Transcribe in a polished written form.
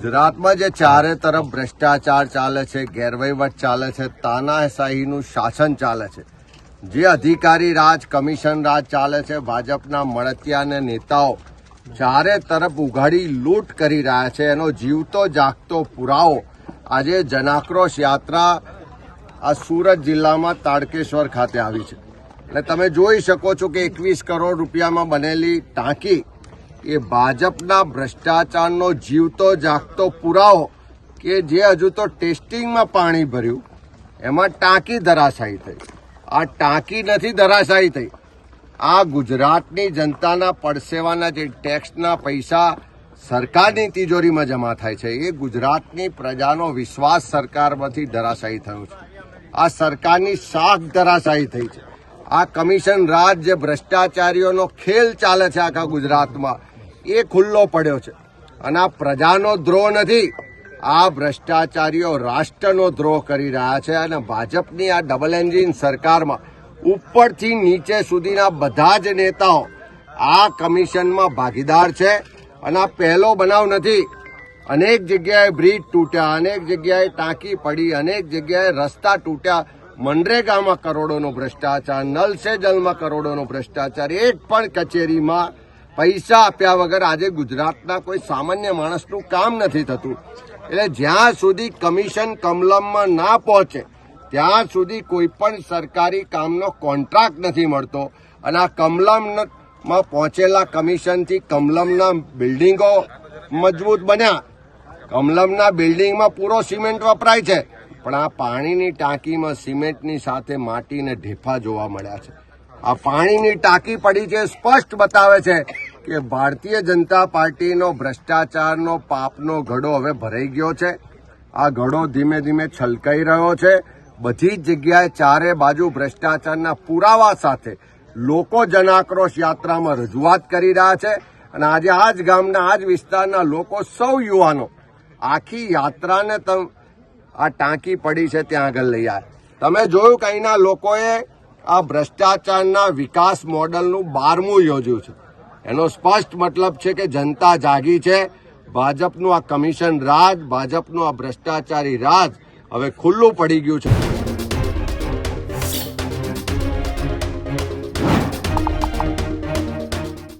ગુજરાતમાં જે ચારે તરફ ભ્રષ્ટાચાર ચાલે છે, ગેરવહીવટ ચાલે છે, તાનાશાહીનું શાસન ચાલે છે, જે અધિકારી રાજ, કમિશન રાજ ચાલે છે, ભાજપના મળતિયા અને નેતાઓ ચારે તરફ ઉઘાડી લૂંટ કરી રહ્યા છે, એનો જીવતો જાગતો પુરાવો આજે જનાક્રોશ યાત્રા આ સુરત જિલ્લામાં તાડકેશ્વર ખાતે આવી છે. અને તમે જોઈ શકો છો કે 21 કરોડ રૂપિયામાં બનેલી ટાંકી એ ભાજપના ભ્રષ્ટાચારનો જીવતો જાગતો પુરાવો કે જે હજુ તો ટેસ્ટિંગમાં પાણી ભર્યું એમાં ટાંકી ધરાશાયી થઈ. આ ટાંકી નથી ધરાશાયી થઈ, આ ગુજરાતની જનતાના પડસેવાના જે ટેક્સના પૈસા સરકારની તિજોરીમાં જમા થાય છે, એ ગુજરાતની પ્રજાનો વિશ્વાસ સરકારમાંથી ધરાશાયી થયો છે. આ સરકારની શાખ ધરાશાયી થઈ છે. આ કમિશન રાજ જે ભ્રષ્ટાચારીઓનો ખેલ ચાલે છે આખા ગુજરાતમાં, એ ખુલ્લો પડ્યો છે. અને આ પ્રજાનો દ્રોહ નથી, આ ભ્રષ્ટાચારીઓ રાષ્ટ્રનો દ્રોહ કરી રહ્યા છે. અને ભાજપની આ ડબલ એન્જિન સરકારમાં ઉપરથી નીચે સુધીના બધા જ નેતાઓ આ કમિશનમાં ભાગીદાર છે. અને આ પહેલો બનાવ નથી. અનેક જગ્યાએ બ્રિજ તૂટ્યા, અનેક જગ્યાએ ટાંકી પડી, અનેક જગ્યાએ રસ્તા તૂટ્યા, મનરેગામાં કરોડોનો ભ્રષ્ટાચાર, નલ સે જલમાં કરોડોનો ભ્રષ્ટાચાર, એક પણ કચેરીમાં પૈસા આપ્યા વગર આજે ગુજરાતના કોઈ સામાન્ય માણસનું કામ નથી થતું. એટલે જ્યાં સુધી કમિશન કમલમમાં ના પહોંચે ત્યાં સુધી કોઈ પણ સરકારી કામનો કોન્ટ્રાક્ટ નથી મળતો. અને આ કમલમમાં પહોંચેલા કમિશનથી કમલમના બિલ્ડિંગો મજબૂત બન્યા, કમલમના બિલ્ડિંગમાં પૂરો સિમેન્ટ વપરાય છે, પણ આ પાણીની ટાંકીમાં સિમેન્ટની સાથે માટીને ઢેફા જોવા મળ્યા છે. આ પાણીની ટાંકી પડી છે, સ્પષ્ટ બતાવે છે કે ભારતીય જનતા પાર્ટીનો ભ્રષ્ટાચારનો પાપનો ઘડો હવે ભરાઈ ગયો છે. આ ઘડો ધીમે ધીમે છલકાઈ રહ્યો છે. બધી જ જગ્યાએ ચારે બાજુ ભ્રષ્ટાચારના પુરાવા સાથે લોકો જનાક્રોશ યાત્રામાં રજૂઆત કરી રહ્યા છે. અને આજે આ જ ગામના, આ જ વિસ્તારના લોકો, સૌ યુવાનો આખી યાત્રાને આ ટાંકી પડી છે ત્યાં આગળ લઈ આવ્યા. તમે જોયું કે અહીંના લોકોએ આ ભ્રષ્ટાચારના વિકાસ મોડલનું 12મું યોજ્યું છે. એનો સ્પષ્ટ મતલબ છે કે જનતા જાગી છે. ભાજપનું આ કમિશન રાજ, ભાજપનું આ ભ્રષ્ટાચારી રાજ હવે ખુલ્લું પડી ગયું છે.